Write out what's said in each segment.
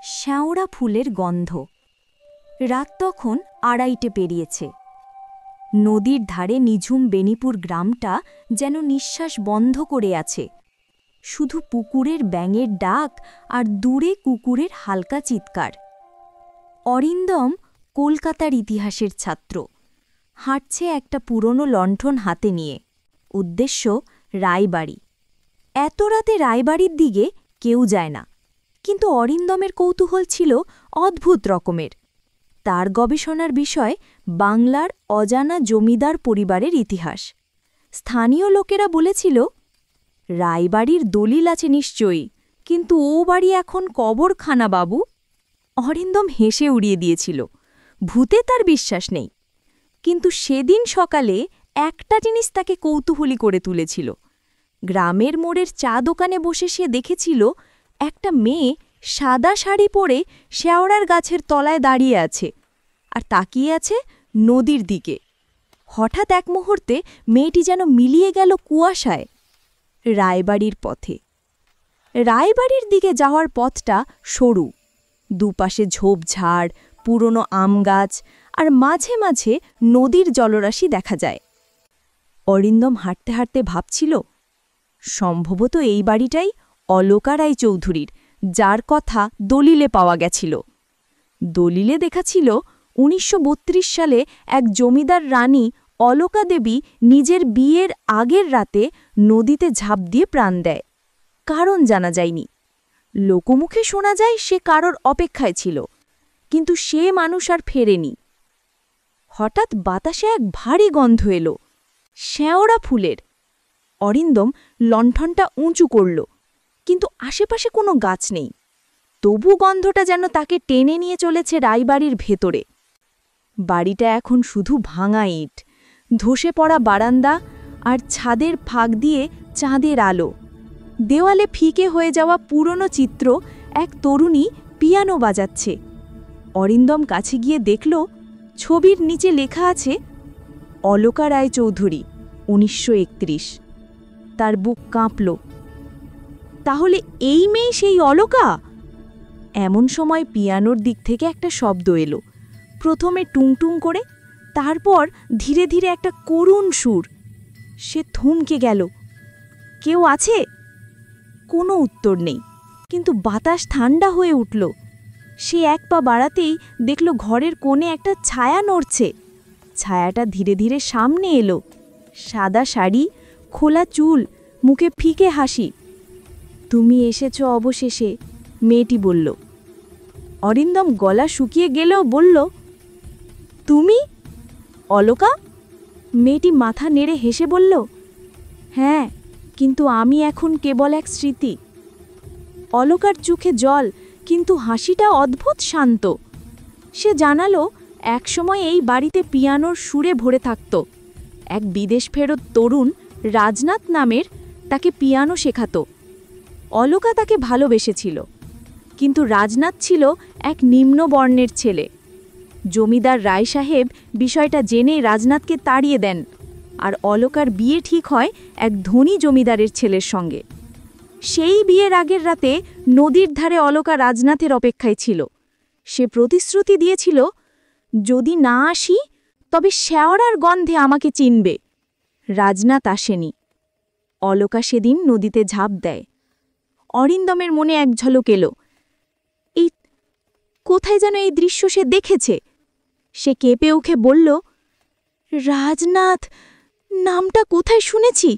শ্যাওড়া ফুলের গন্ধ। রাত তখন 2:30 পেরিয়েছে। নদীর ধারে নিঝুম বেনিপুর গ্রামটা যেন নিঃশ্বাস বন্ধ করে আছে। শুধু পুকুরের ব্যাঙের ডাক আর দূরে কুকুরের হালকা চিৎকার। অরিন্দম কলকাতার ইতিহাসের ছাত্র, হাঁটছে একটা পুরনো লণ্ঠন হাতে নিয়ে। উদ্দেশ্য রায়বাড়ি। এত রাতে রায়বাড়ির দিকে কেউ যায় না, কিন্তু অরিন্দমের কৌতূহল ছিল অদ্ভুত রকমের। তার গবেষণার বিষয় বাংলার অজানা জমিদার পরিবারের ইতিহাস। স্থানীয় লোকেরা বলেছিল, রায়বাড়ির দলিল আছে নিশ্চয়ই, কিন্তু ও বাড়ি এখন কবরখানা বাবু। অরিন্দম হেসে উড়িয়ে দিয়েছিল, ভূতে তার বিশ্বাস নেই। কিন্তু সেদিন সকালে একটা জিনিস তাকে কৌতূহলী করে তুলেছিল। গ্রামের মোড়ের চা দোকানে বসে সে দেখেছিল একটা মেয়ে সাদা শাড়ি পরে শেওড়ার গাছের তলায় দাঁড়িয়ে আছে আর তাকিয়ে আছে নদীর দিকে। হঠাৎ এক মুহূর্তে মেয়েটি যেন মিলিয়ে গেল কুয়াশায়। রায়বাড়ির পথে। রায়বাড়ির দিকে যাওয়ার পথটা সরু, দুপাশে ঝোপঝাড়, পুরনো আম গাছ আর মাঝে মাঝে নদীর জলরাশি দেখা যায়। অরিন্দম হাঁটতে হাঁটতে ভাবছিল, সম্ভবত এই বাড়িটাই অলকা রায়চৌধুরীর, যার কথা দলিলে পাওয়া গেছিল। দলিলে দেখাছিল ১৯৩২ সালে এক জমিদার রানী অলকা দেবী নিজের বিয়ের আগের রাতে নদীতে ঝাঁপ দিয়ে প্রাণ দেয়। কারণ জানা যায়নি। লোকমুখে শোনা যায় সে কারোর অপেক্ষায় ছিল, কিন্তু সে মানুষ আর ফেরেনি। হঠাৎ বাতাসে এক ভারী গন্ধ এলো, শ্যাওড়া ফুলের। অরিন্দম লণ্ঠনটা উঁচু করল, কিন্তু আশেপাশে কোনো গাছ নেই। তবু গন্ধটা যেন তাকে টেনে নিয়ে চলেছে রায়বাড়ির ভেতরে। বাড়িটা এখন শুধু ভাঙা ইট, ধসে পড়া বারান্দা আর ছাদের ফাঁক দিয়ে চাঁদের আলো। দেওয়ালে ফিকে হয়ে যাওয়া পুরনো চিত্র, এক তরুণী পিয়ানো বাজাচ্ছে। অরিন্দম কাছে গিয়ে দেখল, ছবির নিচে লেখা আছে অলকা রায়চৌধুরী, ১৯৩১। তার বুক কাঁপল। তাহলে এই মেয়ে সেই অলকা? এমন সময় পিয়ানোর দিক থেকে একটা শব্দ এলো, প্রথমে টুংটুং করে, তারপর ধীরে ধীরে একটা করুণ সুর। সে থমকে গেল। কেউ আছে? কোনো উত্তর নেই, কিন্তু বাতাস ঠান্ডা হয়ে উঠল। সে এক পা বাড়াতেই দেখল ঘরের কোণে একটা ছায়া নড়ছে। ছায়াটা ধীরে ধীরে সামনে এলো। সাদা শাড়ি, খোলা চুল, মুখে ফিকে হাসি। তুমি এসেছ অবশেষে, মেয়েটি বলল। অরিন্দম গলা শুকিয়ে গেলেও বলল, তুমি অলকা? মেয়েটি মাথা নেড়ে হেসে বলল, হ্যাঁ, কিন্তু আমি এখন কেবল এক স্মৃতি। অলকার চোখে জল, কিন্তু হাসিটা অদ্ভুত শান্ত। সে জানালো, একসময় এই বাড়িতে পিয়ানোর সুরে ভরে থাকত। এক বিদেশ ফেরত তরুণ রাজনাথ নামের তাকে পিয়ানো শেখাত। অলকা তাকে ভালোবেসেছিল, কিন্তু রাজনাথ ছিল এক নিম্ন বর্ণের ছেলে। জমিদার রায় সাহেব বিষয়টা জেনে রাজনাথকে তাড়িয়ে দেন, আর অলকার বিয়ে ঠিক হয় এক ধনী জমিদারের ছেলের সঙ্গে। সেই বিয়ের আগের রাতে নদীর ধারে অলকা রাজনাথের অপেক্ষায় ছিল। সে প্রতিশ্রুতি দিয়েছিল, যদি না আসি তবে শ্যাওড়ার গন্ধে আমাকে চিনবে। রাজনাথ আসেনি। অলকা সেদিন নদীতে ঝাঁপ দেয়। অরিন্দমের মনে এক ঝলক এলো, এই কোথায় যেন এই দৃশ্য সে দেখেছে। সে কেঁপে উঠে বলল, রাজনাথ নামটা কোথায় শুনেছি?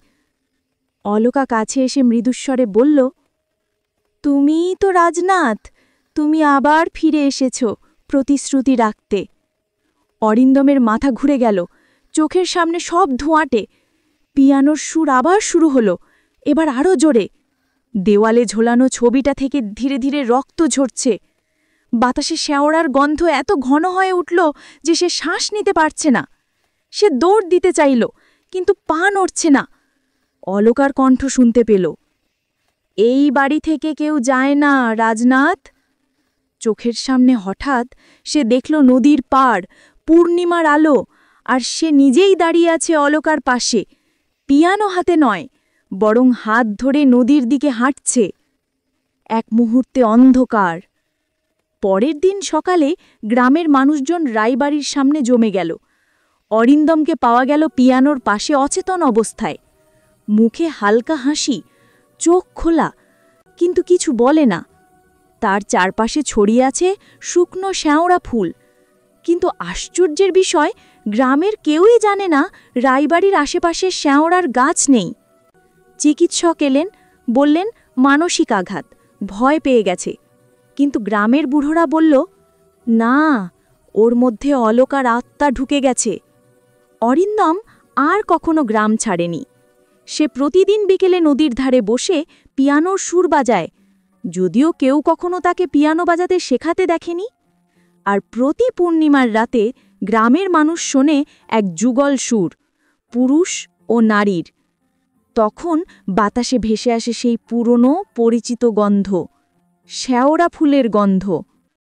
অলকা কাছে এসে মৃদুস্বরে বলল, তুমিই তো রাজনাথ, তুমি আবার ফিরে এসেছ প্রতিশ্রুতি রাখতে। অরিন্দমের মাথা ঘুরে গেল, চোখের সামনে সব ধোঁয়াটে। পিয়ানোর সুর আবার শুরু হলো, এবার আরও জোরে। দেওয়ালে ঝোলানো ছবিটা থেকে ধীরে ধীরে রক্ত ঝরছে। বাতাসে শ্যাওড়ার গন্ধ এত ঘন হয়ে উঠল যে সে শ্বাস নিতে পারছে না। সে দৌড় দিতে চাইল, কিন্তু পা নড়ছে না। অলকার কণ্ঠ শুনতে পেল, এই বাড়ি থেকে কেউ যায় না রাজনাথ। চোখের সামনে হঠাৎ সে দেখল নদীর পাড়, পূর্ণিমার আলো, আর সে নিজেই দাঁড়িয়ে আছে অলকার পাশে, পিয়ানো হাতে নয়, বরং হাত ধরে নদীর দিকে হাঁটছে। এক মুহূর্তে অন্ধকার, পরের দিন সকালে গ্রামের মানুষজন রায়বাড়ির সামনে জমে গেল। অরিন্দমকে পাওয়া গেল পিয়ানোর পাশে অচেতন অবস্থায়, মুখে হালকা হাসি, চোখ খোলা, কিন্তু কিছু বলে না। তার চারপাশে ছড়িয়ে আছে শুকনো শ্যাওড়া ফুল, কিন্তু আশ্চর্যের বিষয়, গ্রামের কেউই জানে না রায়বাড়ির আশেপাশে শ্যাওড়ার গাছ নেই। চিকিৎসক এলেন, বললেন মানসিক আঘাত, ভয় পেয়ে গেছে। কিন্তু গ্রামের বুড়োরা বলল, না, ওর মধ্যে অলকার আত্মা ঢুকে গেছে। অরিন্দম আর কখনো গ্রাম ছাড়েনি। সে প্রতিদিন বিকেলে নদীর ধারে বসে পিয়ানোর সুর বাজায়, যদিও কেউ কখনো তাকে পিয়ানো বাজাতে শেখাতে দেখেনি। আর প্রতি পূর্ণিমার রাতে গ্রামের মানুষ শোনে এক যুগল সুর, পুরুষ ও নারীর। তখন বাতাসে ভেসে আসে সেই পুরনো পরিচিত গন্ধ, শ্যাওড়া ফুলের গন্ধ।